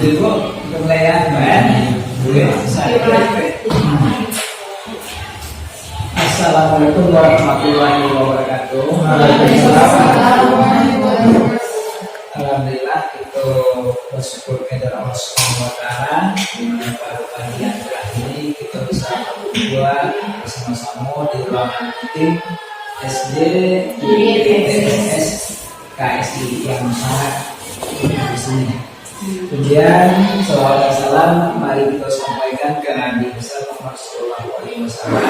Ibu kemuliaan Assalamualaikum warahmatullahi wabarakatuh. Alhamdulillah itu bersyukur kepada Allah Subhanahu wa taala di mana pada pagi yang cerah ini kita bisa berdua bersama-sama di ruangan meeting SD IPS KSI yang sangat di sini. Kemudian salawat dan salam mari kita sampaikan ke Nabi besar Muhammad Sallallahu Alaihi Wasallam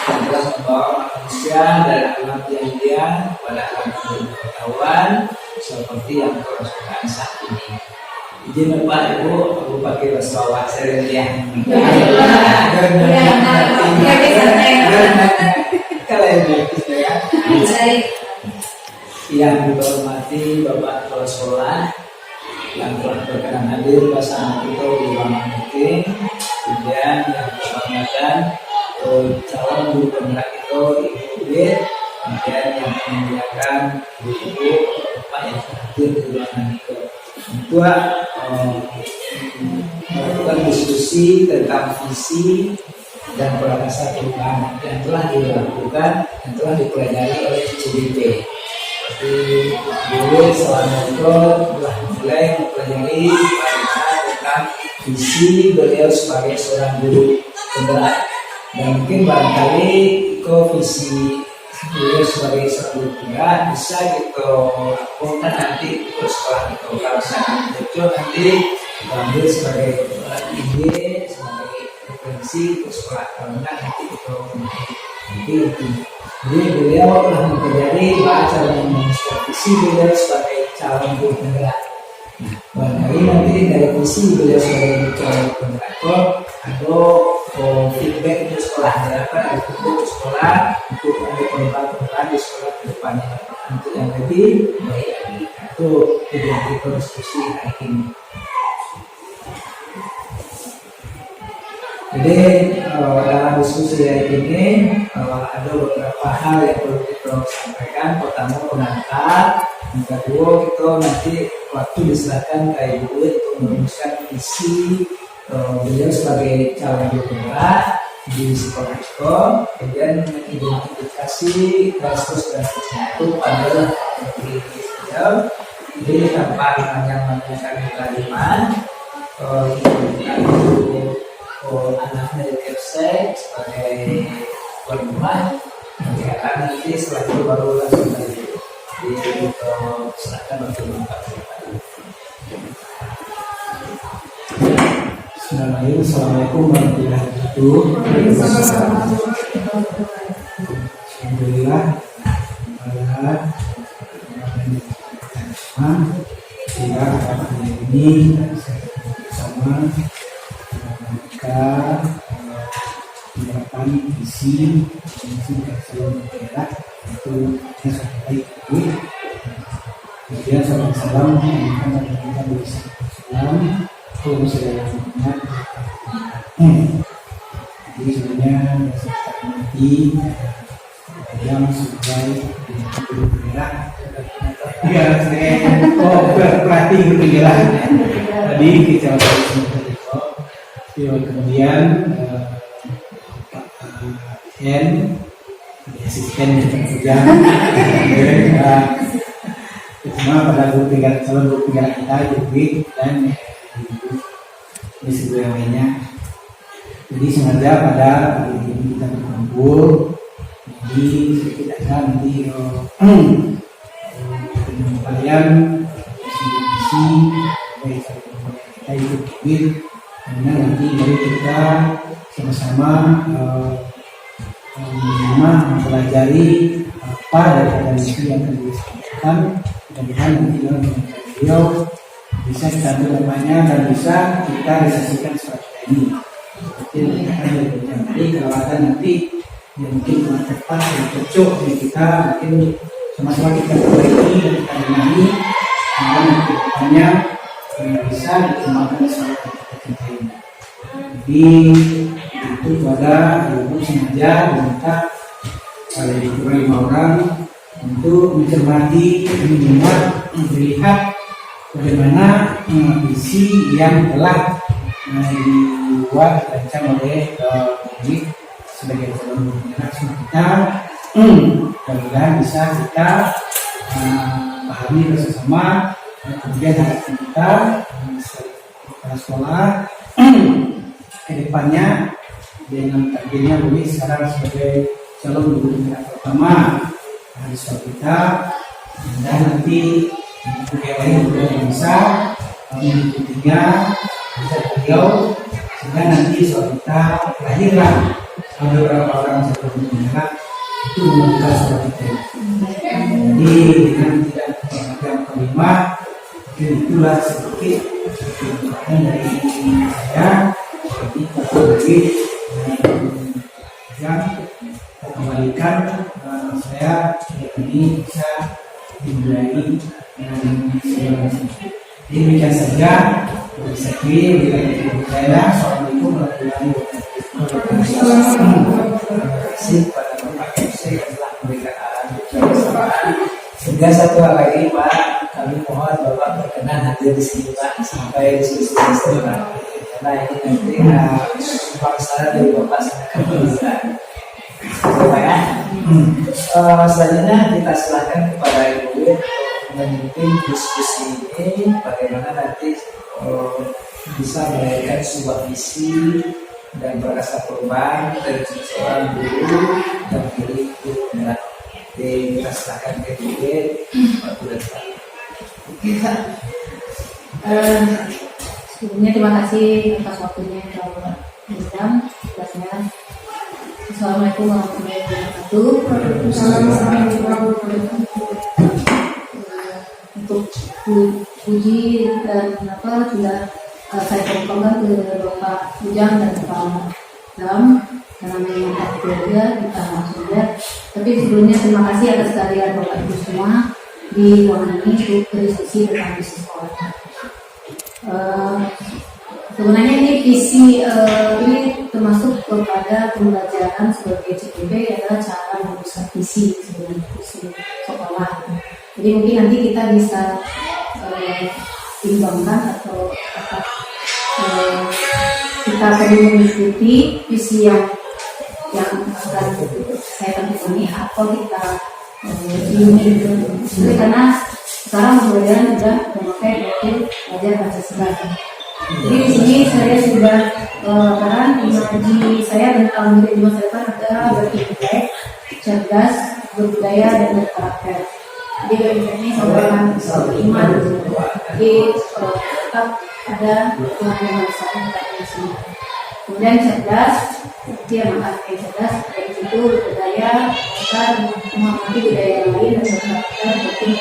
yang telah membawa manusia dari alam yang mulia pada alam pengetahuan seperti yang Quran saat ini. Izin Bapak Ibu, aku pakai salawat seremonial. Yang dihormati Bapak Kepala Sekolah yang telah berkenan hadir bersama kita di ruangan meeting, kemudian yang berkehormatan calon guru penggerak kita Ibu Bid, kemudian yang memuliakan Ibu Bapak yang hadir di ruangan itu. Tentu melakukan diskusi tentang visi dan prakarsa perubahan yang telah dilakukan dan telah dipelajari oleh CDP. Seperti dulu selama itu telah mulai mempelajari tentang visi beliau sebagai seorang guru penggerak, dan mungkin barangkali visi beliau sebagai seorang guru penggerak bisa gitu lakukan nanti ke sekolah itu. Kalau saya itu nanti ambil sebagai ide sebagai referensi ke sekolah, kalau enggak nanti itu nanti. Jadi beliau telah mempelajari baca dan menuliskan visi beliau sebagai calon guru penggerak. Barangkali nanti dari visi beliau sebagai calon penggerak ada feedback untuk sekolah, diharapkan ada feedback untuk sekolah untuk ada perubahan di sekolah ke depannya untuk yang lebih baik lagi. Itu tujuan kita diskusi hari ini. Jadi dalam diskusi hari ini ada beberapa hal yang perlu kita sampaikan. Pertama pengantar, yang kedua kita nanti waktu diserahkan ke Ibu untuk merumuskan visi beliau sebagai calon guru penggerak di sekolah itu, kemudian identifikasi dan seterusnya itu pada beliau. Jadi tanpa hanya menanyakan kalimat anak dari Kepsek sebagai tuan rumah, nanti setelah itu baru langsung diserahkan untuk Assalamualaikum warahmatullahi wabarakatuh. Alhamdulillah sehingga pada ini bersama mereka menerapkan visi dan calon penggerak itu yang sangat baik. Kemudian salam mengingatkan kita bersama Assalamualaikum. Jadi sebenarnya saya mengerti yang sebagai guru penggerak, ya saya berpelatih guru penggerak. Tadi kita kemudian Pak N asisten kerja semua pada guru penggerak, calon guru penggerak kita Ibu dan sebagainya. Jadi sengaja pada hari ini kita berkumpul. Jadi setidaknya nanti kalian visi baik kita ikut karena nanti dari kita sama-sama mempelajari apa dari visi yang akan disampaikan. Mudah-mudahan nanti dalam beliau bisa kita ambil dan bisa kita realisasikan seperti ini. Seperti yang ada jadi kalau ada nanti yang mungkin kurang tepat dan cocok di kita, mungkin sama-sama kita perbaiki dan kita benahi, sehingga nanti depannya bisa dikembangkan sesuai kita cintai. Jadi itu pada Ibu sengaja diminta oleh beberapa orang untuk mencermati, menyimak, melihat bagaimana visi yang telah dibuat dirancang oleh Murid sebagai calon pembina kita. Mudah-mudahan bisa kita pahami bersama, kemudian harapan kita sekolah ke depannya dengan takdirnya Murid sekarang sebagai calon guru pertama di sekolah kita, dan nanti yang lain juga bisa mengikutinya bisa beliau, sehingga nanti sekolah kita lahirlah beberapa orang calon pembina itu membuka sekolah kita. Jadi dengan tidak yang kelima, itulah sedikit dari saya. Jadi lebih yang kembalikan saya ini bisa dimulai dengan segala macam. Jadi demikian saja bisa saya. Assalamualaikum warahmatullahi wabarakatuh. Terima kasih kepada Bapak MC yang telah memberikan kebersamaan. Sehingga satu hal lagi Pak, kami mohon Bapak berkenan hadir di sini Pak sampai diskusi Pak. Karena ini nanti pemasaran dari Bapak sangat berguna. Bapak selanjutnya kita silakan kepada Ibu untuk memimpin diskusi ini, bagaimana nanti bisa melahirkan sebuah visi dan berasa perubahan dari seorang guru dan milik guru. Kita silakan ke Ibu Pak Bulan. Sebelumnya terima kasih atas waktunya yang telah berikan. Assalamualaikum warahmatullahi wabarakatuh. Untuk puji dan sudah saya kembangkan ke Bapak Ujang dan Pak Dam karena mengingat keluarga kita langsung lihat. Tapi sebelumnya terima kasih atas kehadiran Bapak Ibu semua di ruangan ini untuk berdiskusi tentang bisnis sekolah. Sebenarnya ini visi ini termasuk kepada pembelajaran sebagai CPB adalah cara merumuskan visi sebenarnya visi sekolah. Jadi mungkin nanti kita bisa timbangkan atau kita perlu mengikuti visi yang akan saya tentukan ini atau kita ini karena sekarang pembelajaran sudah memakai metode belajar Pancasila. Jadi di sini saya sudah karena imaji saya tentang murid di masa depan adalah berintelek, cerdas, berbudaya dan berkarakter. Jadi ini seorang iman. Jadi tetap ada yang besar di sini. Kemudian cerdas, dia mengatakan cerdas, dari situ berbudaya, kita mengamati budaya lain dan berkarakter seperti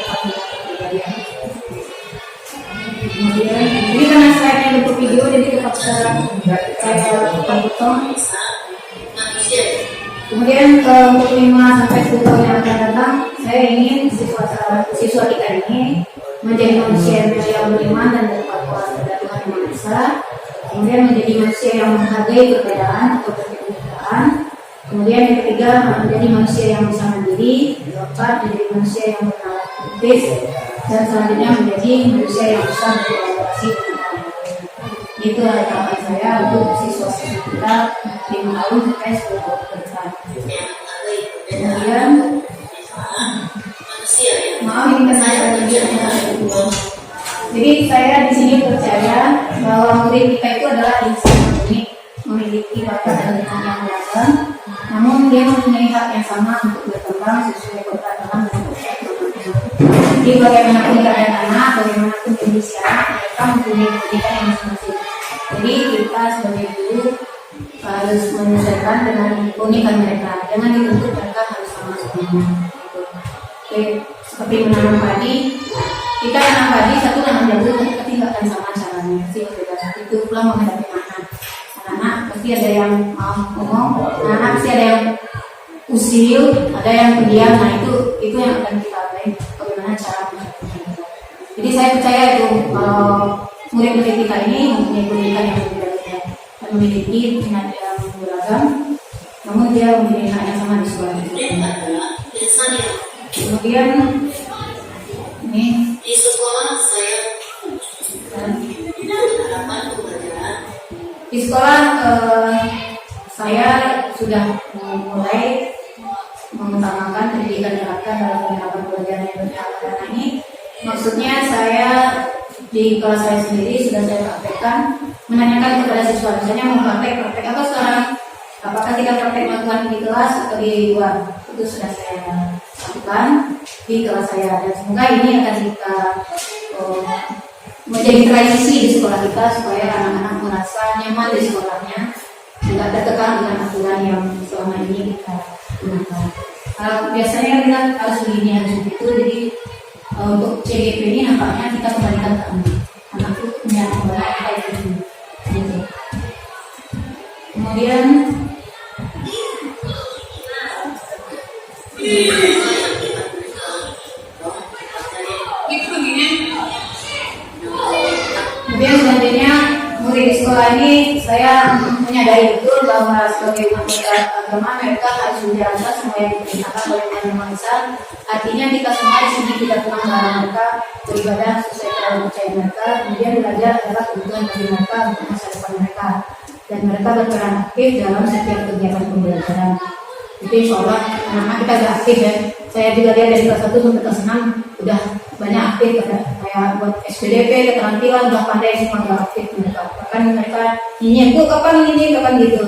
budaya. Kemudian, ini karena saya bentuk video jadi tetap saya potong. Kemudian untuk 5 sampai 10 tahun yang akan datang, saya ingin siswa kita ini menjadi manusia yang beriman dan bertakwa kepada Tuhan Yang Maha Esa. Kemudian menjadi manusia yang menghargai perbedaan atau perbedaan. Kemudian yang ketiga menjadi manusia yang bisa mandiri. Keempat menjadi manusia yang bernalar kritis. Dan selanjutnya menjadi manusia yang bisa berkolaborasi dengan orang lain. Itu harapan saya untuk siswa kita 5 tahun sampai 10 tahun ke depan. Kemudian maaf ini saya jadi saya di sini percaya bahwa murid kita itu adalah insan unik, memiliki bakat dan minat yang beragam, namun dia mempunyai hak yang sama untuk berkembang sesuai keberagaman dan keberagaman. Jadi bagaimanapun keadaan anak, bagaimanapun kondisi anak, mereka mempunyai pendidikan yang masing-masing. Jadi kita sebagai guru harus menyesuaikan dengan keunikan mereka. Jangan dituntut mereka harus sama semuanya. Oke, seperti menanam padi, kita tanam padi satu tanam jagung, tapi nggak akan sama caranya. Pasti berbeda. Itu pula menghadapi anak-anak pasti ada yang ngomong, anak pasti ada yang usil, ada yang pendiam. Nah itu yang akan kita lakukan. Bagaimana cara menghadapi. Jadi saya percaya itu murid-murid kita ini mempunyai pendidikan yang berbeda-beda dan memiliki minat yang beragam, namun dia memiliki hak yang sama di sekolah itu. Kemudian ini di sekolah saya Di sekolah saya sudah mulai mengutamakan pendidikan karakter dalam penerapan pelajaran yang berkelanjutan ini. Maksudnya saya di kelas saya sendiri sudah saya praktekkan, menanyakan kepada siswa misalnya mau praktek apa sekarang, apakah kita praktek melakukan di kelas atau di luar, itu sudah saya lakukan di kelas saya, dan semoga ini akan kita menjadi tradisi di sekolah kita supaya anak-anak merasa nyaman di sekolahnya, tidak tertekan dengan aturan yang selama ini kita gunakan. Biasanya kita harus begini harus begitu, jadi untuk CGP ini nampaknya kita kembalikan ke anak itu punya kembali kita itu gitu. Kemudian selanjutnya murid di sekolah ini saya menyadari betul bahwa sebagai umat beragama mereka harus menjalankan semua yang diperintahkan oleh Yang Maha Esa. Artinya kita semua di sini tidak pernah melarang mereka beribadah sesuai dengan kepercayaan mereka. Kemudian belajar adalah kebutuhan bagi mereka untuk masa depan mereka, dan mereka berperan aktif dalam setiap kegiatan pembelajaran. Itu insya Allah anak-anak kita sudah aktif ya. Saya juga lihat dari kelas 1 sampai kelas 6 udah banyak aktif, kayak buat SPDP, keterampilan udah pandai semua, udah aktif mereka. Bahkan mereka nyanyi, "Bu, kapan ini, kapan gitu."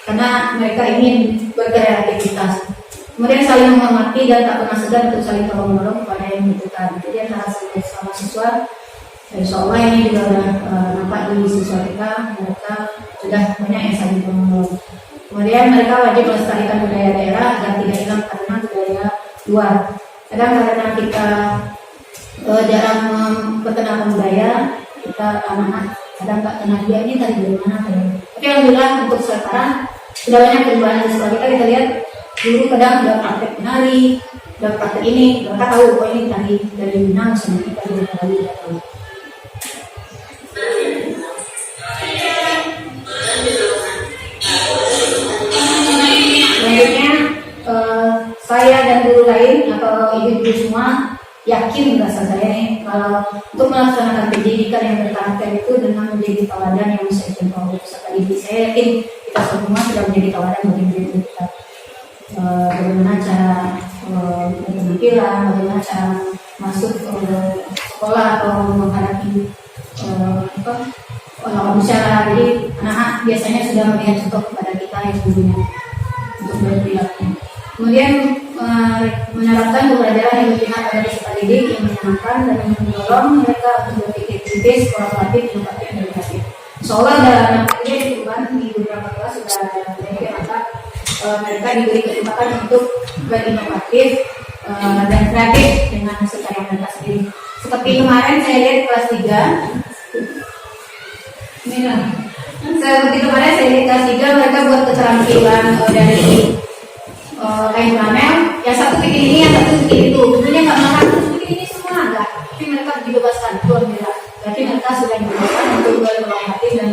Karena mereka ingin berkreativitas. Kemudian saling menghormati dan tak pernah segan untuk saling tolong-menolong kepada yang membutuhkan. Jadi antara sama siswa, insya Allah ini juga nampak di siswa kita, mereka sudah banyak yang saling tolong-menolong. Kemudian mereka wajib melestarikan budaya daerah agar tidak hilang karena budaya luar. Kadang karena kita jarang memperkenalkan budaya, kita anak-anak kadang tak kenal dia ini tadi dari mana. Tapi alhamdulillah untuk sekarang sudah banyak perubahan di sekolah kita lihat. Dulu kadang udah praktek menari, udah praktek ini, mereka tahu oh ini tadi dari Minang, misalnya kita dari Bali tahu. Selanjutnya saya dan guru lain atau ibu-ibu semua yakin rasa saya nih kalau untuk melaksanakan pendidikan yang berkarakter itu dengan menjadi teladan yang bisa dicontoh peserta didik. Saya yakin kita semua sudah menjadi teladan bagi murid kita. Bagaimana cara berpenampilan, bagaimana cara masuk sekolah atau menghadapi lawan bicara. Jadi anak-anak biasanya sudah melihat contoh kepada kita yang dulunya untuk berperilaku. Kemudian menerapkan pembelajaran yang berpihak pada peserta didik yang menyenangkan dan mendorong mereka untuk berpikir kritis, kolaboratif, inovatif, dan kreatif. Seolah dalam ini perubahan di beberapa kelas sudah ada maka mereka diberi kesempatan untuk berinovatif dan kreatif dengan hasil karya mereka sendiri. Seperti kemarin saya lihat kelas 3, seperti kemarin saya lihat kelas 3 mereka buat keterampilan dari kain flanel, yang satu bikin ini, yang satu bikin itu. Tentunya nggak makan bikin ini semua enggak, tapi mereka dibebaskan. Itu alhamdulillah. Berarti mereka sudah dibebaskan untuk berinovatif dan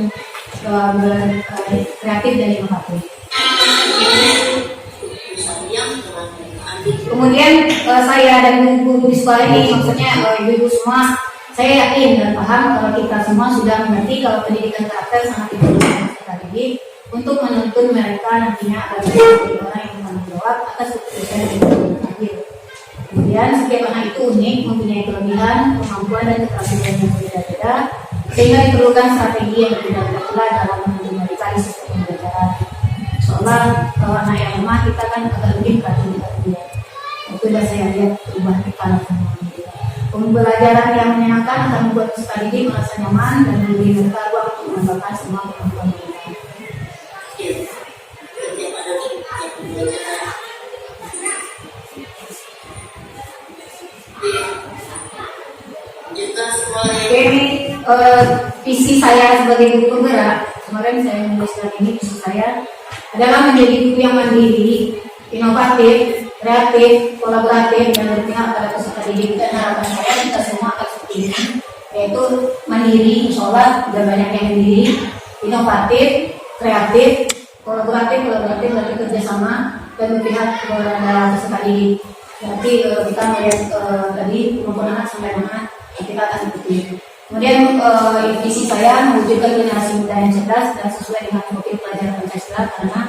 kreatif dan inovatif. Kemudian saya dan guru di sekolah ini, maksudnya ibu-ibu semua, saya yakin dan paham kalau kita semua sudah mengerti kalau pendidikan karakter sangat diperlukan peserta didik untuk menuntun mereka nantinya agar menjadi orang yang bertanggung jawab atas keputusan yang diambil. Kemudian setiap anak itu unik, mempunyai kelebihan, kemampuan dan keterampilan yang berbeda-beda, sehingga diperlukan strategi yang berbeda-beda pula dalam mendidik mereka di sistem pembelajaran. Soalnya kalau anak yang lemah kita kan agak lebih kreatif dia. Itu sudah saya lihat perubahan kita semua. Pembelajaran yang menyenangkan akan membuat peserta didik merasa nyaman dan memberi mereka ruang untuk mengembangkan semua kemampuan mereka. Oke, ini visi saya sebagai guru penggerak. Kemarin saya menuliskan ini, visi saya adalah menjadi guru yang mandiri, inovatif, kreatif, kolaboratif, dan berpihak pada peserta didik. Dan harapan saya kita semua akan seperti ini, yaitu mandiri, insya Allah sudah banyak yang mandiri, inovatif, kreatif, kolaboratif berarti kerjasama, dan berpihak kepada peserta didik. Berarti kita melihat tadi kemampuan anak sampai mana kita akan seperti itu. Kemudian visi saya mewujudkan generasi muda yang cerdas dan sesuai dengan profil pelajaran Pancasila, karena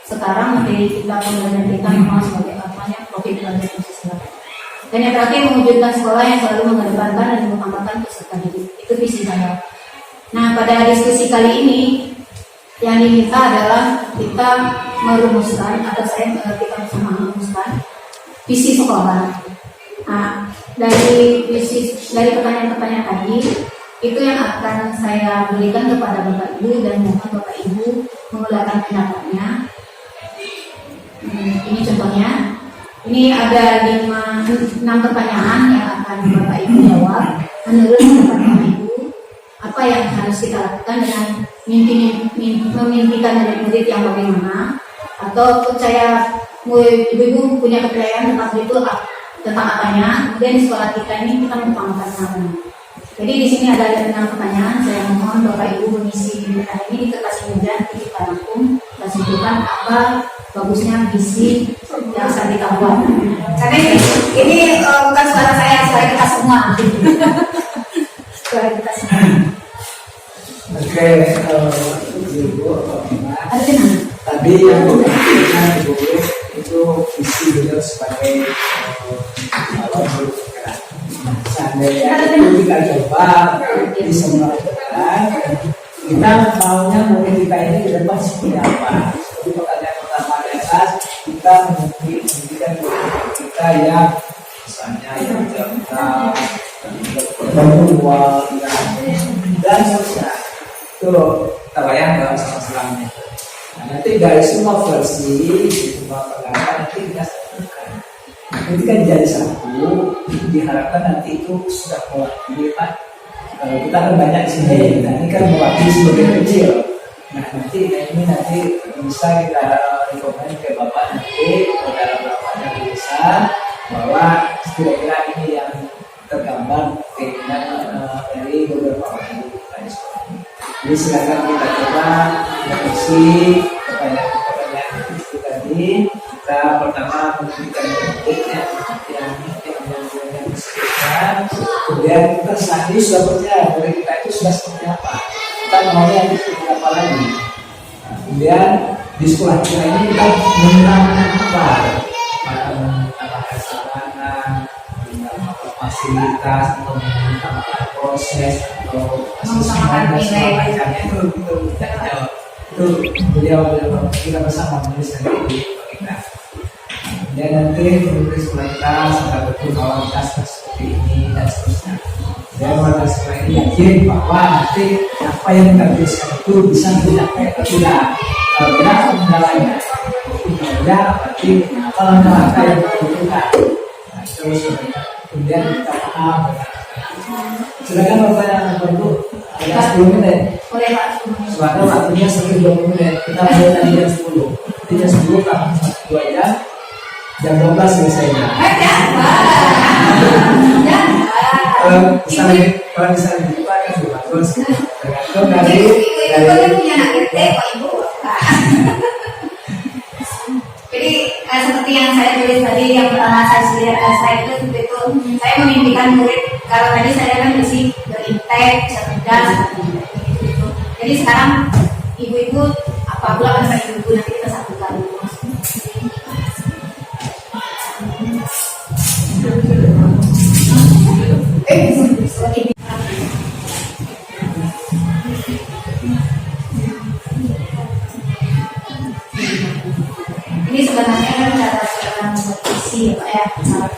sekarang materi kita pembelajaran kita memang sebagai profil pelajaran Pancasila. Dan yang terakhir, mewujudkan sekolah yang selalu mengedepankan dan mengembangkan peserta didik. Itu visi saya. Nah, pada diskusi kali ini yang diminta adalah kita merumuskan, atau kita bersama merumuskan visi sekolah. Nah, dari pertanyaan-pertanyaan tadi, itu yang akan saya berikan kepada Bapak Ibu, dan mohon Bapak Ibu mengeluarkan pendapatnya. Ini contohnya. Ini ada 6 pertanyaan yang akan Bapak Ibu jawab. Menurut pendapat Bapak Ibu, apa yang harus kita lakukan dengan memimpikan murid yang bagaimana? Atau percaya ibu-ibu punya kepercayaan tentang apanya? Kemudian di sekolah kita ini kita mengutamakan apa? Jadi di sini ada 6 pertanyaan. Saya mohon Bapak Ibu mengisi pilihan ini di kertas meja, kita rangkum dan sebutkan apa bagusnya visi yang akan kita buat. Karena ini bukan suara saya, suara kita semua. Suara kita semua. Oke, Ibu, Ada tadi yang Ibu itu visi beliau sebagai calon guru bergerak. Seandainya itu kita coba di semua daerah, kita maunya murid kita ini ke depan seperti apa? Jadi pertanyaan pertama di atas, kita memiliki murid kita yang misalnya yang cerdas, berpeluang, dan seterusnya. Itu kita bayangkan sama selamanya. Nah, nanti dari semua versi, semua pendapat nanti kita satukan. Nanti kan jadi satu, diharapkan nanti itu sudah mewakili Pak. Kalau kita kan banyak di sini, nah ini kan mewakili sebagai kecil. Nah nanti bisa kita rekomend ke Bapak nanti dalam rapatnya bisa bahwa kira-kira ini yang tergambar keinginan dari beberapa orang di sekolah. Jadi silakan kita coba revisi pertanyaan itu tadi. Kita pertama memberikan bentuknya yang disebutkan, kemudian kita saat ini sudah percaya dari kita itu sudah seperti apa, kita maunya seperti apa lagi. Nah, kemudian di sekolah kita ini kita menambahkan apa? Menambahkan sarana, menambahkan fasilitas, atau menambahkan proses, atau asesmen dan semacamnya. Itu beliau kita bersama menuliskan itu kita. Dan nanti menulis kita secara betul bahwa kita seperti ini dan seterusnya. Dan warga sekolah ini yakin bahwa nanti apa yang kita tuliskan itu bisa dicapai atau tidak. Kalau tidak, kendalanya. Kalau tidak, berarti apa langkah-langkah yang kita butuhkan. Nah, terus kemudian kita paham. Silakan Bapak yang perlu ada 10 menit. Boleh Pak. Soalnya waktunya 20 menit. Kita mulai dari jam 10. Jadi jam 10 kamu 2 jam. Jam 12 selesainya. Kalau misalnya dibuka kan juga bagus. Tergantung dari punya anak gede, Pak Ibu. Jadi seperti yang saya tulis tadi, yang pertama saya itu saya memimpikan murid. Kalau tadi saya kan isi berintek, cerdas. Jadi sekarang ibu-ibu apabila ada ibu nanti kita satukan. Ini sebenarnya kan cara berisi ya, cara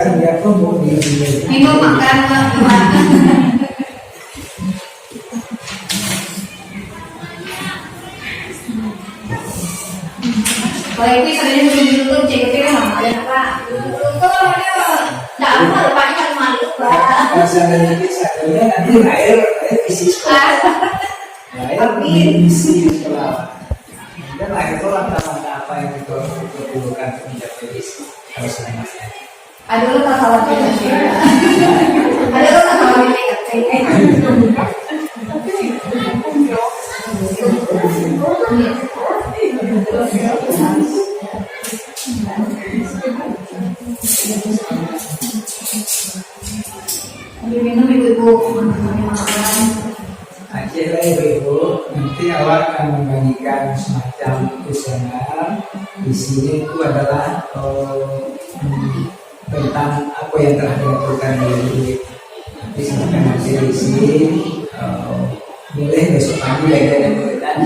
Sandiaga mau minum makan. Kalau itu sebenarnya dulu cek sama ada apa? Tidak apa depannya kan malu. Kalau seandainya nanti air isi sekolah, air isi sekolah. Dan air itu langkah-langkah apa yang kita perlukan untuk mencapai visi harus selanjutnya. Ada lo tak khawatir sih. Ada lo tak khawatir Ambil minum ibu-ibu, makan. Akhirnya ibu-ibu, nanti awak akan membagikan semacam kuesioner. Di sini itu adalah tentang apa yang telah dilakukan di nanti silakan nanti isi. Boleh besok pagi lagi ada kegiatan.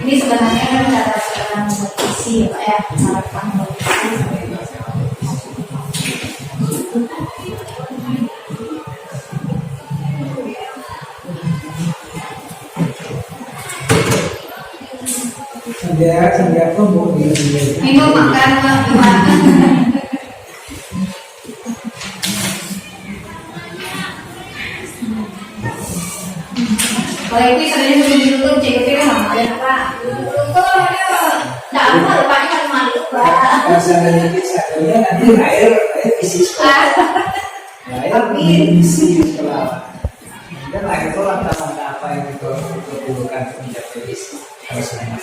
Ini sebenarnya kan cara membuat isi ya Pak ya, harapan membuat isi. Sambil apa bu? Minum makan Pak, gimana? Kalau itu sebenarnya sebelum ditutup cek kira sama ya Pak. Tutup ada dalam depannya harus mandi Pak. Kalau seandainya saya nanti air isi sekolah. Air isi sekolah. Dan air itu apa yang kita butuhkan untuk mencapai isi kalau semuanya.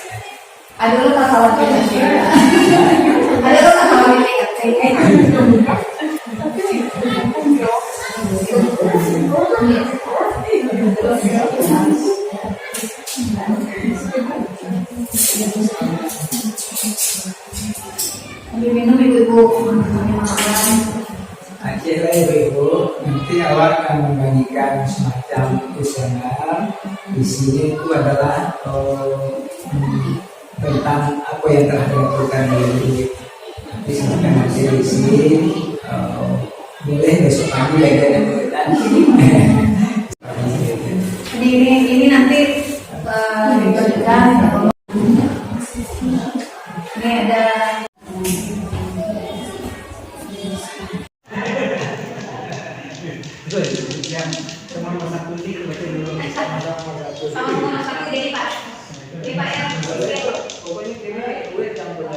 Aduh lu tak khawatir sih. Aduh lu tak khawatir ambil minum ibu-ibu, makan. Akhirnya ibu-ibu, nanti awak akan membagikan semacam kuesioner. Di sini itu adalah tentang apa yang telah dilakukan di nanti silakan nanti isi. Boleh besok pagi lagi ada kegiatan. Jadi ini nanti dibagikan. Ini ada Sama masak kuning betul dulu. sama masak ini Pak. Ini Pak ya. Pokoknya ini gue campur.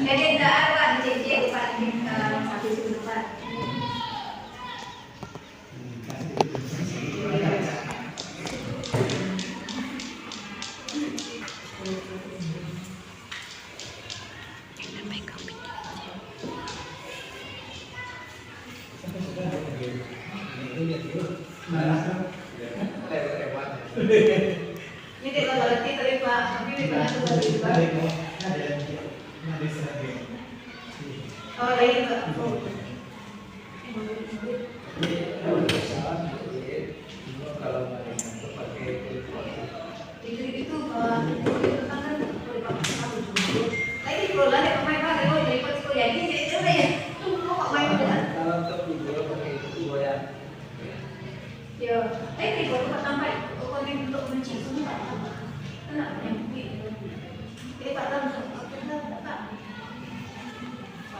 Jadi tidak ada dicicil Pak di satu situ Pak. Ini tidak berarti tadi Pak, tapi ini Pak sudah Pak. Oh, lain Pak. Itu lagi bulan ya pemain Pak, kalau dari Pak kuliah ini jadi udah ya. Kok main bulan? Kalau untuk video pakai itu goyang. Ya, di baru pertama kalau untuk mencium Pak. Kenapa yang ini Pak tahu Pak?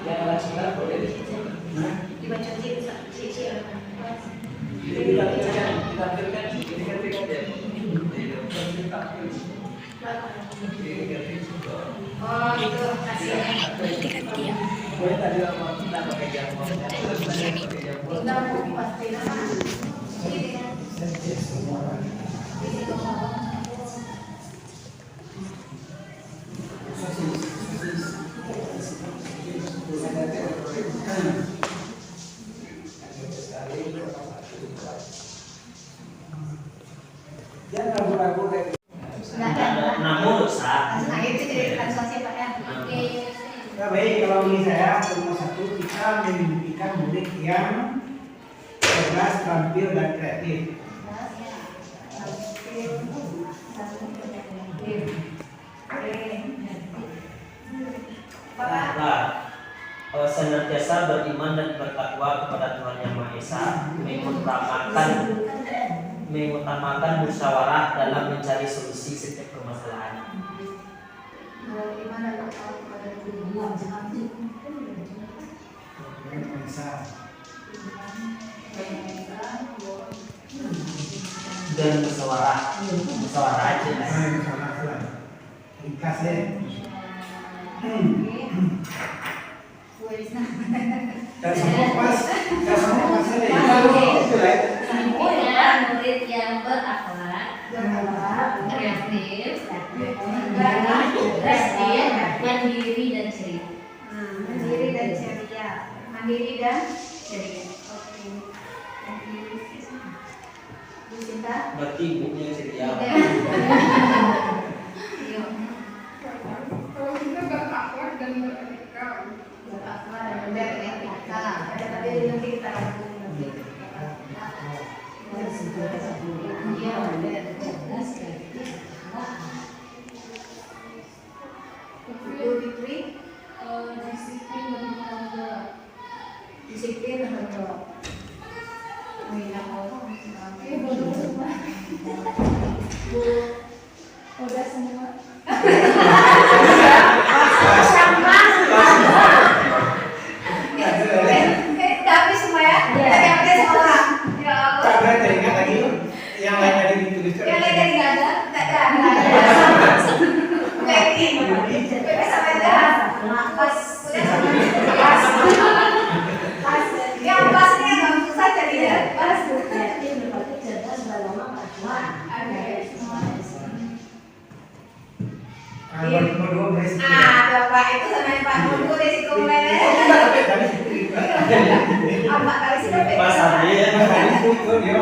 Yang alat sebelah boleh Dibaca cik. ditampilkan ini kan ya. Oh gitu, kasih ya. Boleh tadi kita pakai jamu. Kita mau pasti nama. Jangan ragu-ragu kayak Namun rusak. Nah itu jadi translasi Pak ya. Ya baik, kalau ini saya nomor satu kita memimpikan murid yang cerdas, terampil dan kreatif. Nah, senantiasa beriman dan bertakwa kepada Tuhan Yang Maha Esa, mengutamakan musyawarah dalam mencari solusi setiap permasalahan. Dan musyawarah aja. Ringkas deh. Dan semua pas ada itu lah. Punya murid yang berakhlak, kreatif, mandiri dan ceria. Mandiri dan ceria. Mandiri dan Ceria. oke. Bu Sinta. Berarti ibunya ceria. Kalau kita berakhlak dan beretika. Berakhlak dan beretika. Ada tadi nanti kita rangkum nanti. Iya, Bu Fitri. Disiplin dan tanggung jawab. Disiplin dan tanggung jawab. Bu, udah semua. Tapi semua ya? Tapi apa semua orang? Ya Allah. Coba teringat lagi yang lain tadi ditulis. Yang lain tadi nggak ada? Nggak ada. Nggak ini. Bebas sampai ada. Pas. Udah sama. Pas. Pas. Yang pas ini yang nggak susah jadi ya. Pas. Kreatif berpikir cerdas beragama berakhlak. Nomor 2 beres. Bapak itu sama Pak Nunggu di situ mulai. Apa kali sih dapat? Pas aja ya. Itu dia.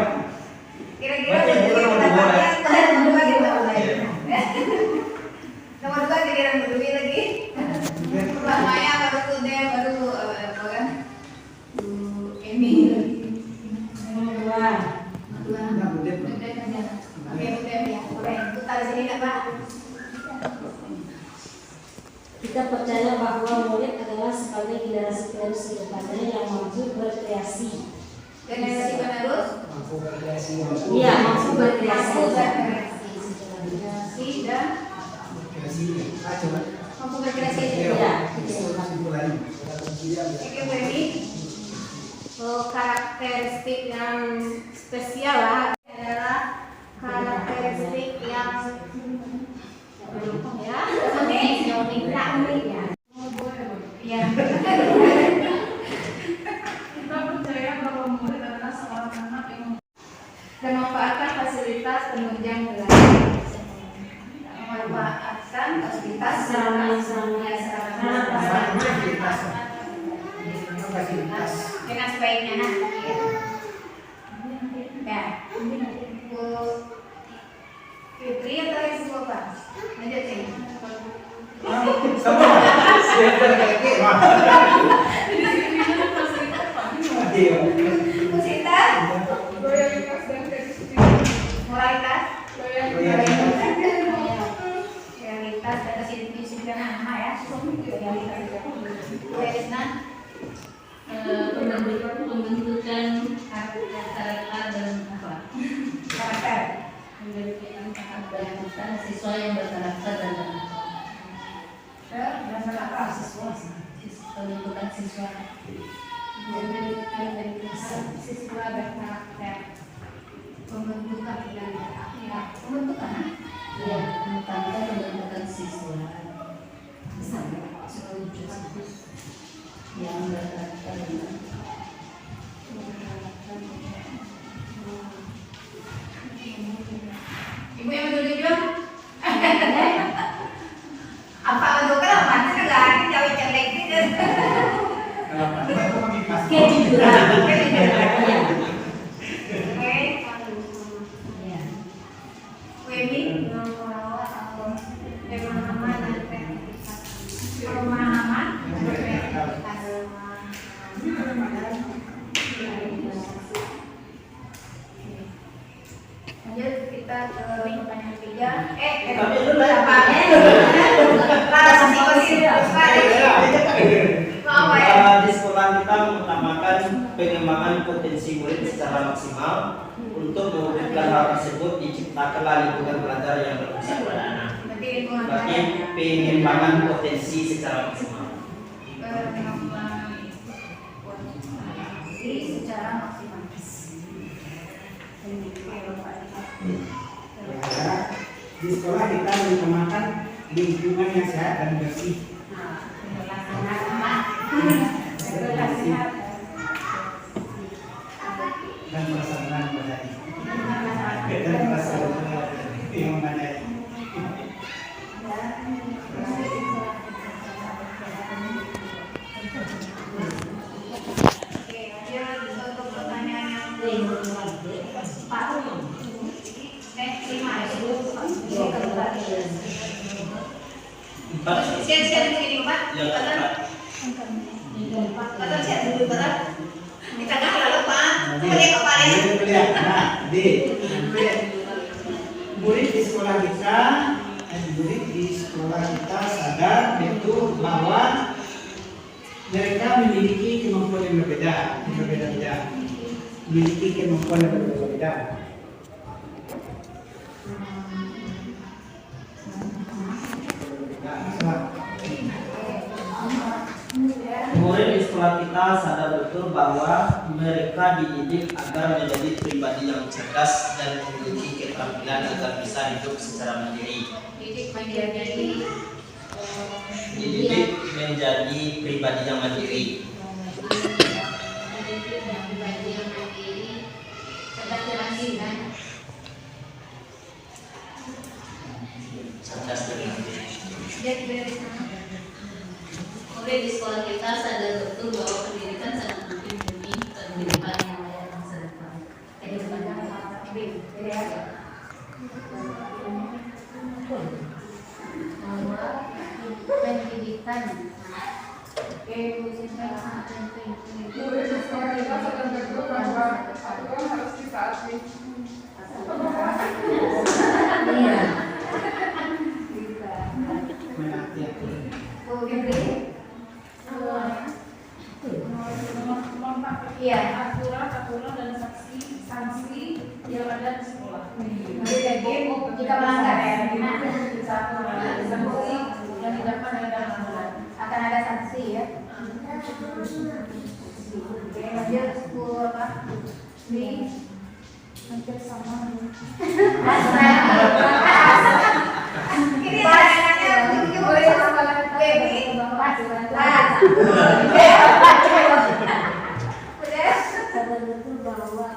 Kira-kira Berarti berdua nomor kita dua pakai ya? nomor 2 gimana? Iya. Nomor 2 kira-kira berdua lagi. Pertamanya baru tuh deh baru apa kan? Emi. Nomor 2. Nah, udah. Oke, udah ya. Boleh. Itu taruh sini enggak, Pak? Kita percaya bahwa murid adalah sebagai generasi penerus kedepannya yang mampu berkreasi. Generasi penerus. Mampu berkreasi. Iya, mampu berkreasi. Mampu berkreasi dan Kasih. Coba. mampu berkreasi. Iya. Kesimpulan. Oke, Femi. Karakteristik yang spesial lah adalah karakteristik yang ya unik ya. Ya. Kita percaya bahwa murid adalah seorang anak yang Dan memanfaatkan fasilitas penunjang belajar. Memanfaatkan fasilitas Fasilitas. dengan sebaiknya nah. Ya. Bu Fitri atau yang semua Pak? Lanjut sih. Sama. Siapa lagi? Iya. Bu Sinta, loyalitas dan kedisiplinan. moralitas, Loyalitas. realitas dan kedisiplinan nama ya. Realitas itu. Realitas Pembentukan karakter dan apa? karakter. Pembentukan siswa yang berkarakter dan Dan apa? pembentukan siswa. Siswa dan karakter. Pembentukan dan karakter. Pembentukan. Iya, pembentukan siswa yang berkarakter dan Ibu yang jujur. Apa itu kan apa sih lagi cawe celek gitu. kejujuran. Oke. Iya. Wemi merawat atau pemahaman dan kreativitas. Pemahaman dan kreativitas. Lanjut kita ke pertanyaan ketiga. Tapi itu lah. Apa? Apa ya? Di sekolah kita mengutamakan pengembangan potensi murid secara maksimal. Untuk mewujudkan hal tersebut diciptakanlah lingkungan belajar yang berpusat pada anak. Berarti lingkungan Berarti belajar. pengembangan potensi secara maksimal. Pengembangan potensi secara maksimal. Di sekolah kita mengutamakan lingkungan yang sehat dan bersih. Nah, penjelasan dan pasangan badai. Dan pasangan yang badai. Oke, lanjut untuk pertanyaan yang lima itu. Empat. Siap begini Pak. Yang keempat. Kata siap dulu Pak. Di tengah lalu Pak. Kemudian kepala. Nah, murid di sekolah kita, sadar itu bahwa mereka memiliki kemampuan yang berbeda. Memiliki kemampuan yang berbeda. Murid di sekolah kita sadar betul bahwa mereka dididik agar menjadi pribadi yang cerdas dan memiliki keterampilan agar bisa hidup secara mandiri. Dididik menjadi pribadi yang mandiri. Cerdas dan mandiri. Murid di sekolah kita sadar betul bahwa pendidikan sangat penting demi kehidupan yang layak masa depan. Pendidikan. Murid di sekolah kita sadar betul bahwa aturan harus ditaati. Iya. Iya. Aturan dan sanksi yang ada di sekolah. Jadi jika melanggar ya, Sanksi yang didapat dari dalam aturan. akan ada sanksi ya. Oke, lanjut 10 apa? Di hampir sama. Ini anaknya boleh sekolah baby. Udah. Sadar betul bahwa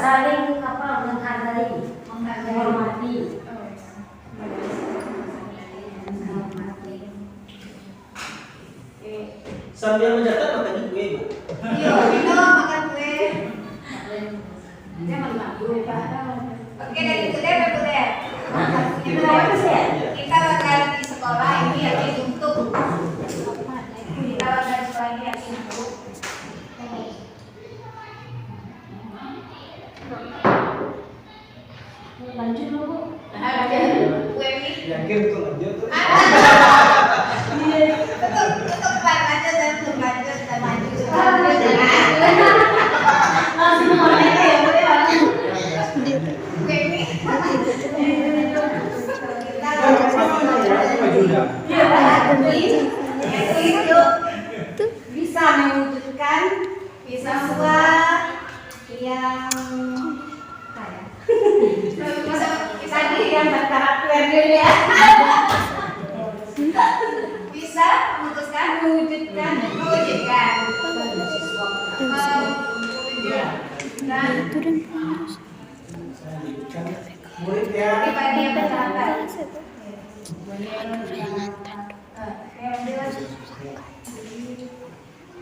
saling menghargai, menghormati. Sambil mencatat makan kue, Bu. Yuk, kita makan kue. Dia makan kue, Pak. Oke, dari itu deh, Bu deh. Kita bakal di sekolah ini ya untuk kita bakal di sekolah ini ya untuk Lanjut dulu, Bu. kue ini. Yakin tuh lanjut tuh. Untuk lanjut dan untuk lanjut dan maju. Langsung mulai ya, Bu ya. Kue ini. Itu bisa mewujudkan siswa yang tadi yang berkarakter dulu ya. Bisa memutuskan mewujudkan Murid ya. pribadi yang berkarakter.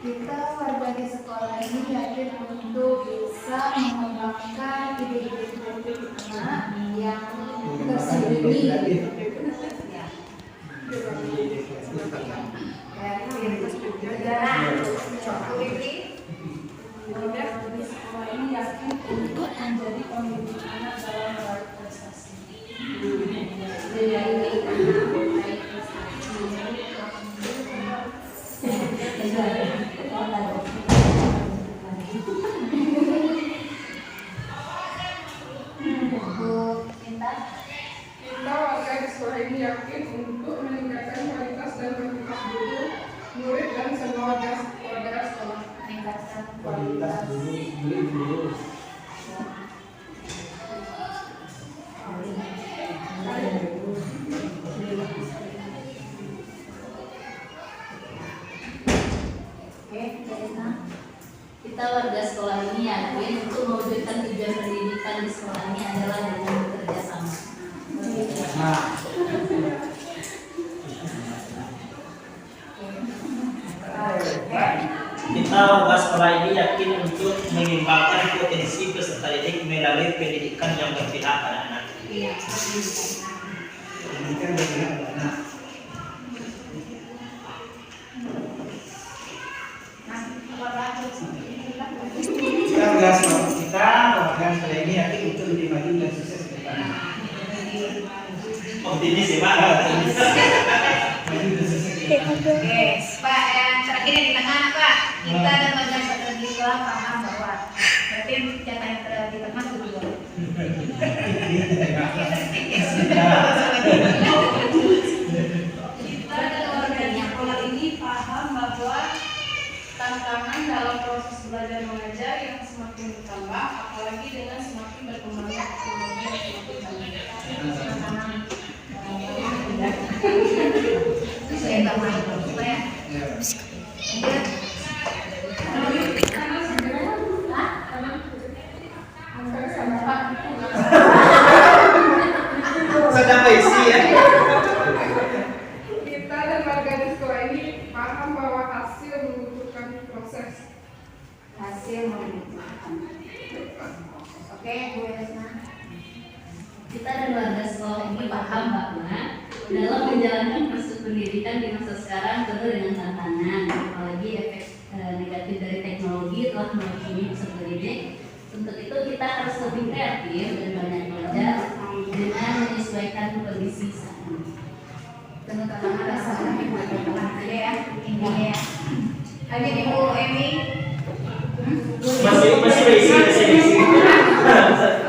Kita warga di sekolah ini yakin untuk bisa mengembangkan ide-ide anak yang tersembunyi. Di sekolah ini yakin untuk menjadi pemimpin anak dalam meraih prestasi. Untuk Intan, Kita warga di kualitas guru. Kita warga sekolah ini yakin untuk mewujudkan tujuan pendidikan di sekolah ini adalah dengan bekerja sama. Nah, Kita warga sekolah ini yakin untuk mengembangkan potensi peserta didik melalui pendidikan yang berpihak pada anak. ini kan bergerak anak. Kita warga sekolah ini yakin untuk lebih maju dan sukses ke depan. Optimis ya Pak. Maju dan sukses ke depan. Oke, Pak, yang terakhir yang di tengah Pak, kita dan warga strategi sekolah paham bahwa berarti jatah yang di tengah itu dua. Kita dan warga sekolah ini paham bahwa tantangan dalam proses belajar mengajar yang semakin bertambah, apalagi dengan semakin berkembangnya teknologi yang semakin canggih. Saya nggak mau supaya Sedang isi ya. Kita dan warga di sekolah ini paham bahwa hasil membutuhkan proses. hasil membutuhkan. Oke, Bu Esna. Kita dan warga sekolah ini paham bahwa dalam menjalankan proses pendidikan di masa sekarang tentu dengan tantangan, apalagi efek negatif dari teknologi telah menghakimi peserta didik. Untuk itu kita harus lebih kreatif dan banyak belajar dengan menyesuaikan kondisi saat ini. Teman-teman ada saran yang buat teman-teman aja ya, intinya ya. Lanjut Ibu Emi. Masih isi.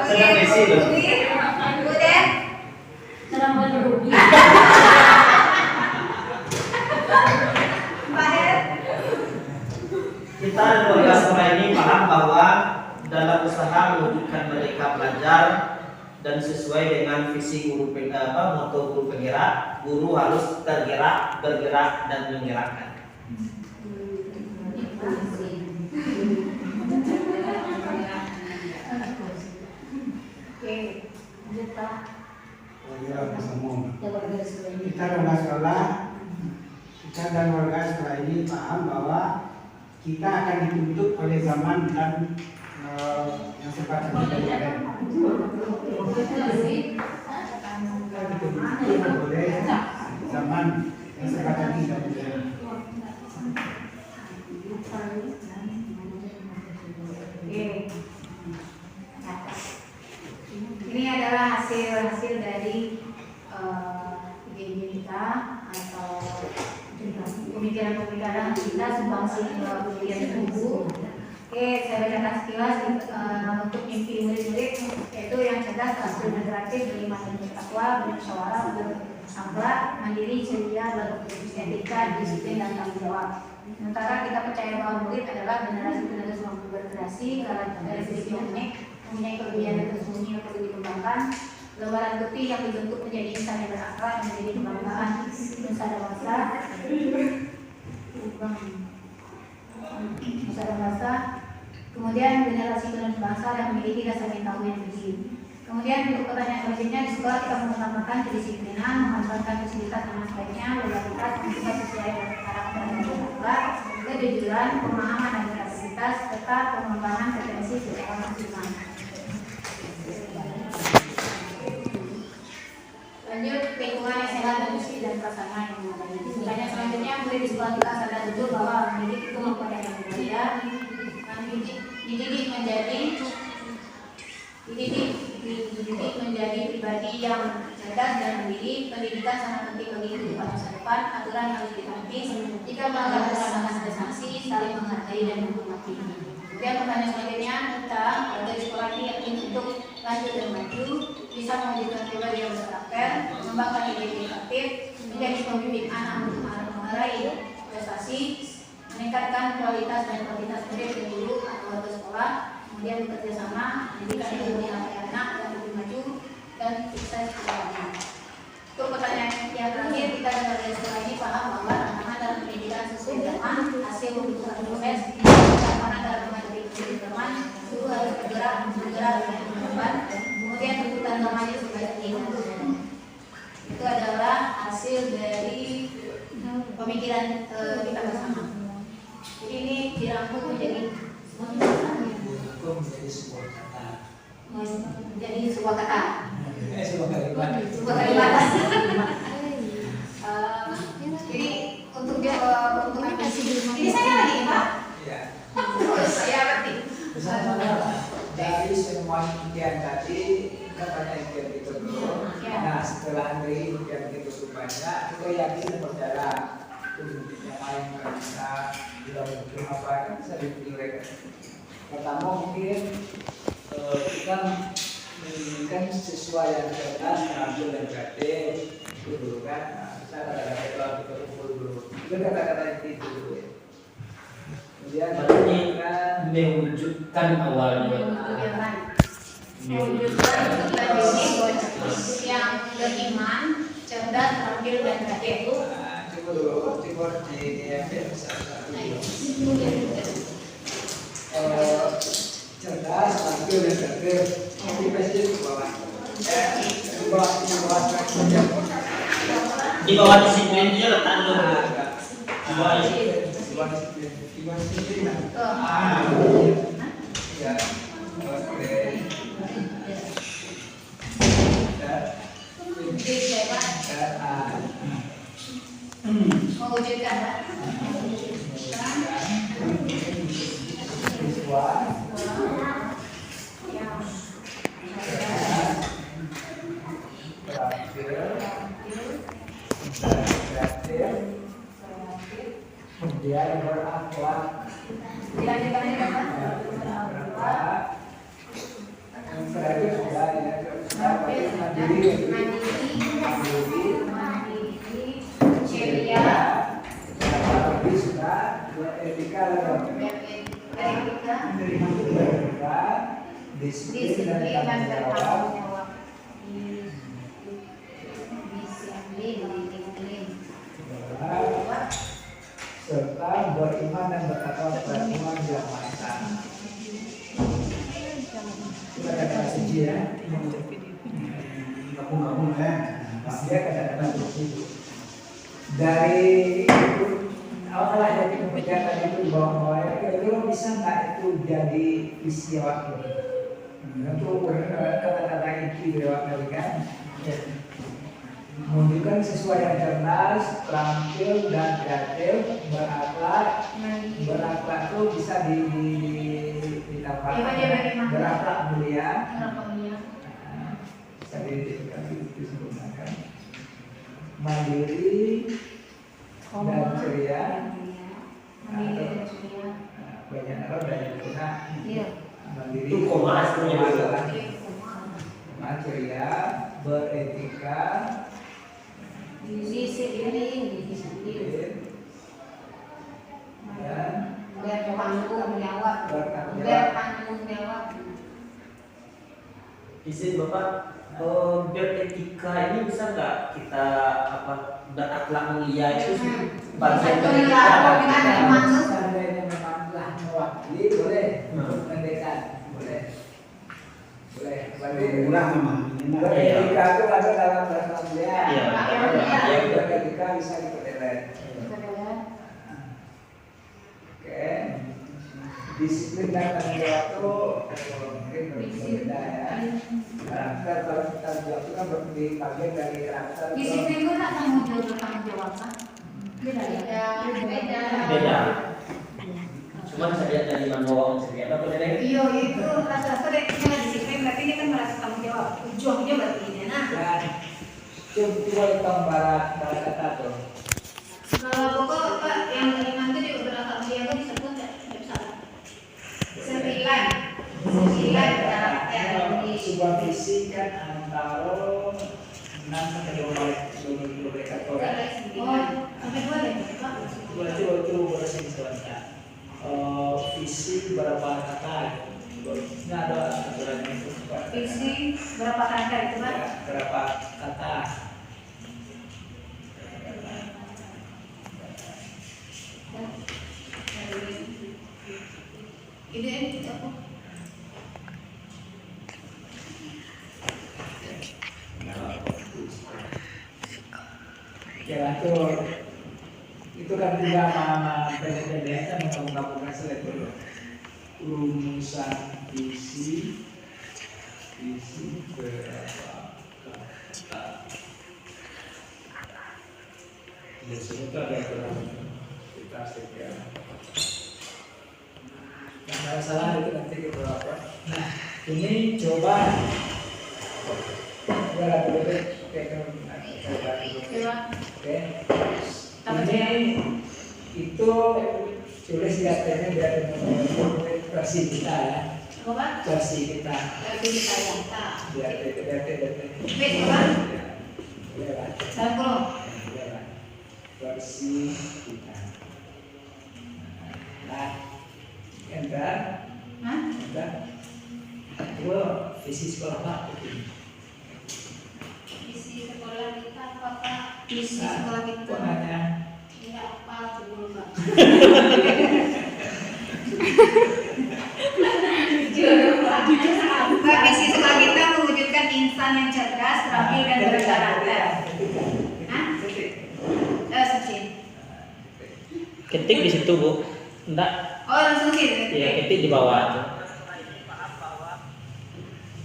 Sedang isi loh. Bu Den. Cara merugi. Pak Her. Kita dan warga sekolah ini paham bahwa dalam usaha mewujudkan Merdeka Belajar dan sesuai dengan visi moto guru penggerak, guru harus tergerak, bergerak dan menggerakkan. Oke, lanjut Pak. Kita dan warga sekolah ini paham bahwa kita akan dituntut oleh zaman dan yang sifatnya tidak modern. Kita dituntut oleh zaman yang sifatnya tidak modern. Oke. Ini adalah hasil dari ide kita atau pemikiran kita sumbangsi pemilihan buku. Oke, saya bacakan sekilas untuk mimpi murid-murid, yaitu yang cerdas, terampil, kreatif, beriman dan bertakwa, bermusyawarah, berakhlak, mandiri, ceria, berprofesi, etika, disiplin dan tanggung jawab. Sementara kita percaya bahwa murid adalah generasi penerus mampu berkreasi, karakteristik unik, mempunyai kelebihan dan tersembunyi yang perlu dikembangkan, lembaran putih yang dibentuk menjadi insan yang berakhlak dan menjadi kebanggaan nusa dan bangsa. Kemudian generasi penerus bangsa yang memiliki rasa ingin tahu yang tinggi. Kemudian untuk pertanyaan selanjutnya, di sekolah kita mengutamakan kedisiplinan, memanfaatkan fasilitas yang sebaiknya, loyalitas, motivasi sesuai dengan karakter dan akhlak, kejujuran, pemahaman dan kreativitas, serta pengembangan potensi secara maksimal. Lanjut, lingkungan yang sehat dan bersih dan prasarana yang memadai. Pertanyaan selanjutnya, murid di sekolah kita sadar betul bahwa mendidik itu mempunyai yang berbeda. Dididik menjadi pribadi yang cerdas dan mandiri. Pendidikan sangat penting bagi kehidupan masa depan. Aturan harus ditaati. Jika melanggar aturan maka ada sanksi. Saling menghargai dan menghormati. Kemudian pertanyaan selanjutnya, kita warga di sekolah ini yakin untuk lanjut dan maju, bisa mewujudkan pribadi yang berkarakter, mengembangkan ide kreatif, menjadi pembimbing anak untuk meraih prestasi, meningkatkan kualitas dan kualitas murid dan guru atau warga sekolah, kemudian bekerja sama, pendidikan yang lebih anak dan lebih maju dan sukses kedepannya. Untuk pertanyaan yang terakhir, kita dari sekolah ini paham bahwa tantangan dalam pendidikan sesuai zaman, hasil kebutuhan proses, tantangan dalam materi zaman, guru harus bergerak dengan berkembang, kemudian tuntutan namanya supaya tinggal. Itu adalah hasil dari pemikiran kita bersama. Jadi ini dirangkum menjadi menjadi sebuah kata. menjadi sebuah kata. Sebuah kalimat. Sebuah kalimat. Jadi untuk ini saya lagi Pak. Ya. Terus saya berarti. Dari semua impian tadi katanya impian itu dulu. Ya. Nah setelah dari impian itu banyak, kita yakin berjalan. Yang lain nggak bisa tidak mungkin apa kan bisa dipilih. Pertama mungkin kita menginginkan siswa yang cerdas, terampil dan kreatif dulu kan. Nah, kita kata-kata itu harus kita kumpul dulu. Itu kata-kata itu dulu. Kemudian Berarti kan mewujudkan awalnya. Mewujudkan kita ini yang beriman, cerdas, terampil dan kreatif. coba dulu timur di DFM cerdas, tampil dan kreatif. Di presiden di bawah. Di Di bawah disiplin dia letak dulu. Di bawah disiplin. Ya. Oke. Mewujudkan Siswa kreatif, kemudian berakhlak, kreatif sudah ya, mandiri, ceria, lebih sudah etika, disiplin dan tanggung jawab. Serta beriman dan bertakwa kepada Tuhan Yang Maha Esa. Kita kata kunci ya. Kamu ya. Dia kata-kata kunci. Dari itu apalah dari kebijakan itu bahwa kira-kira bisa nggak itu jadi isi waktu. Untuk kata-kata inti lewat dari kan. Menunjukkan siswa yang cerdas, terampil dan kreatif, berakhlak itu bisa ditambahkan berakhlak mulia, bisa disebutkan mandiri dan ceria, banyak orang dari guna mandiri, ceria, beretika, disiplin, dan bertanggung jawab. Izin Bapak, beretika ini bisa nggak kita berakhlak mulia itu bagian dari seandainya memang telah mewakili boleh mendekat boleh Ulang memang. beretika itu ada dalam bahasa mulia Iya. beretika bisa diperdelet. Oke, disiplin dan tanggung jawab itu mungkin berbeda ya. Karakter kalau kita jawab itu kan bagian dari karakter. Disiplin itu tak tanggung jawab kan? Beda. beda. Cuman saya lihat dari manual ceria apa benar? Iya itu rasa-rasa dia disiplin berarti dia kan merasa tanggung jawab. Ujungnya berarti ini nah. Dan coba hitung barat kata tuh. Kalau pokok Pak yang beriman itu juga berasal dia itu disebut tidak bisa. Sembilan Sebuah visi kan antara 6 sampai 12 km. Oh, Sampai 2 ya, Pak. Berarti waktu beresin sebentar. Visi berapa kata? Nggak ada aturannya itu, Pak. Visi berapa kata itu, Pak? Ya, berapa kata? Ide apa? Ya itu kan juga pendek-pendek kan menggabungkan selek dulu. Rumusan visi berapa kata? Ya sebetulnya ada aturan kita sekian. Yang nggak salah itu nanti kita apa? Nah ini coba Oke. Ini itu tulis di atasnya biar versi kita ya. Apa? Versi kita. Versi kita ya. Biar. Berapa? 90. Versi kita. Nah, enter. Hah? Enter. Itu visi sekolah Pak. Isi sekolah kita apa Pak? Visi sekolah kita. Kok nanya? Ya apa dulu Pak? Pak, visi sekolah kita mewujudkan insan yang cerdas, terampil dan berkarakter. Hah? Searching. Ketik di situ Bu. Enggak. Oh, langsung sih. Iya, ketik di bawah tuh.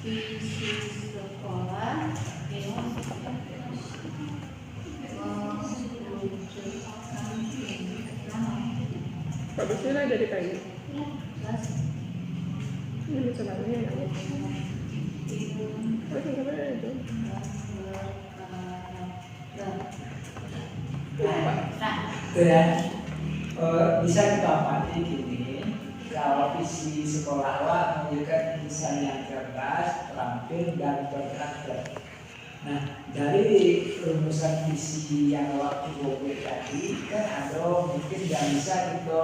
Visi sekolah Bagusnya ada di kayu. Ini bisa banget ya. Oh, coba itu. Itu ya. Bisa kita amati gini, kalau visi sekolah awal menunjukkan insan yang cerdas, terampil dan berkarakter. Nah, dari rumusan visi yang waktu gue tadi kan ada mungkin yang bisa itu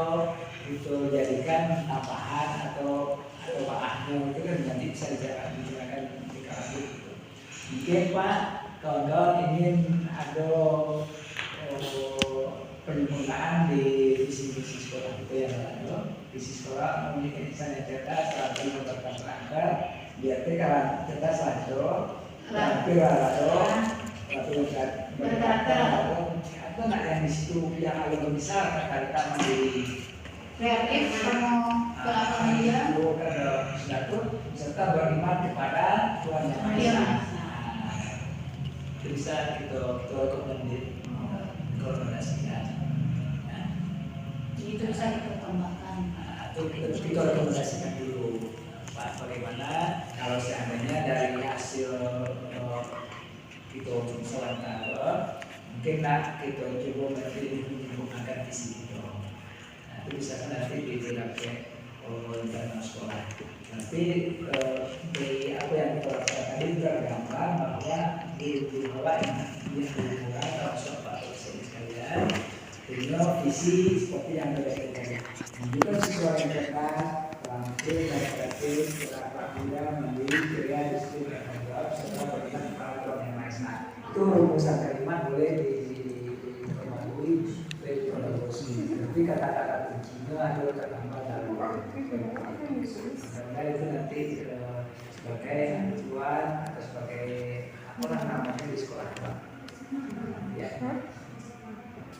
jadikan tambahan atau bahannya itu kan nanti bisa digunakan di kelas itu. Mungkin Pak, kawan-kawan ingin ada penyempurnaan di visi-visi sekolah itu yang lalu. Visi sekolah memiliki insan yang cerdas, terampil dan berkarakter. Berarti kalau cerdas lalu, terampil lalu, berkarakter lalu. Ada nggak yang di situ yang agak besar kata-kata mandiri? kreatif, kamu berapa dia? Satu serta beriman kepada Tuhan Yang Maha Esa. Itu bisa kita rekomendasikan. Jadi itu bisa kita tambahkan. Atau kita rekomendasikan dulu Pak, bagaimana kalau seandainya dari hasil kita sementara mungkin kita coba nanti menggunakan visi itu. Itu bisa nanti dipakai dalam sekolah. Nanti dari apa yang kita lakukan tadi tergambar bahwa di bawah ini hubungan termasuk Pak Dosen sekalian punya visi seperti yang tadi tadi. Menunjukkan sesuatu yang cerdas, terampil dan kreatif, berapabila mandiri, ceria, disiplin, dan tanggung jawab serta beriman kepada Tuhan Yang Maha Esa. Itu rumusan kalimat boleh diperbarui dari produksi. Tapi kata-kata kuncinya adalah kata-kata dalam karena itu nanti sebagai acuan atau sebagai apa namanya di sekolah Pak. Ya.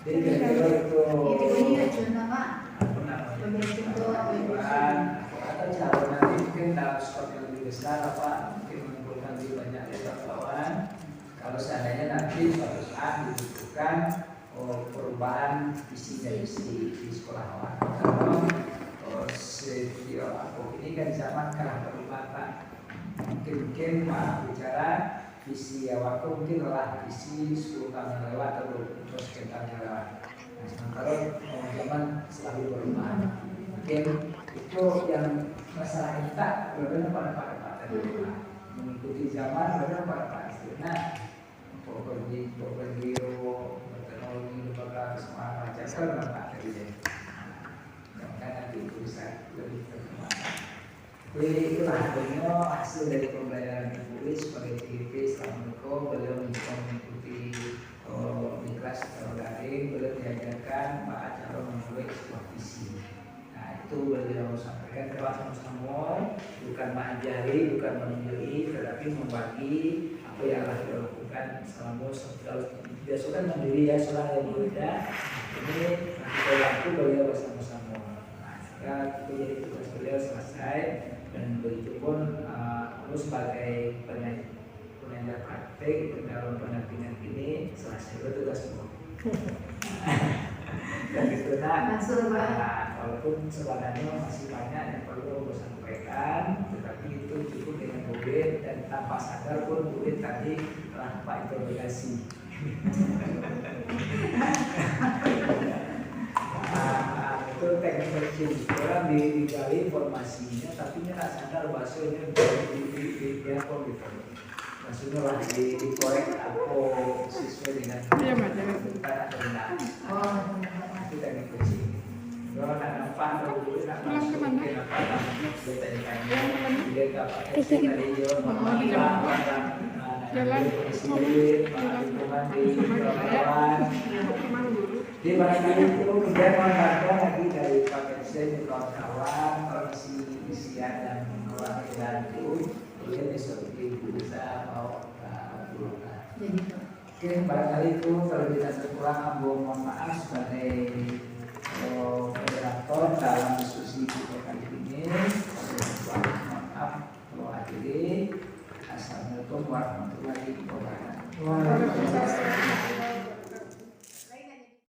Jadi kira-kira itu Ini acuan apa? apa namanya? Acuan atau cara nanti mungkin dalam skop yang lebih besar apa mungkin mengumpulkan lebih banyak kawan. Kalau seandainya nanti suatu saat dibutuhkan perubahan visi dan misi di sekolah awal. Kalau aku ini kan zaman kalah berubah Pak. Mungkin Pak bicara visi awalku mungkin lelah visi 10 tahun yang lewat atau 20 sekian tahun yang lewat. Nah, sementara zaman selalu berubah. Mungkin itu yang masalah kita berbeda pada Pak tadi mengikuti zaman berbeda pada Pak. Nah, pergi berteknologi teknologi lembaga semangat Pancasila Bapak tadi ya. Mudah-mudahan nanti itu bisa lebih berkembang. Jadi itulah beliau hasil dari pembelajaran Ibu sebagai CGP selama Miko. Beliau mengikuti di kelas secara daring. Beliau diajarkan Pak cara membuat sebuah visi. Nah itu beliau sampaikan lewat sama-sama, bukan mengajari, bukan menunjuki, tetapi membagi apa yang telah dilakukan selama biasakan mandiri ya soal yang berbeda. Ini nanti waktu beliau bersama-sama. Nah jika itu jadi tugas beliau selesai. Dan begitu pun terus sebagai pengajar praktik dalam pendampingan ini selesai tugas semua. Dan itu walaupun sebenarnya masih banyak yang perlu saya sampaikan, tetapi itu cukup dengan murid dan tanpa sadar pun murid tadi telah Pak interogasi. Itu teknik coaching, orang digali informasinya tapi nggak sadar bahasanya diapor gitu, maksudnya lah dikorek apa sesuai dengan kebutuhan atau tidak. Itu teknik coaching. Kalau nak nampak dulu nak masuk ke apa dia tanya dia dapat dari dia jalan lingkungan di kawan. Di barangkali itu kemudian menambahkan lagi dari KPC di kawan-kawan kalau isian dan perwakilan itu kemudian seperti bisa mau Oke, barangkali itu kalau tidak kurang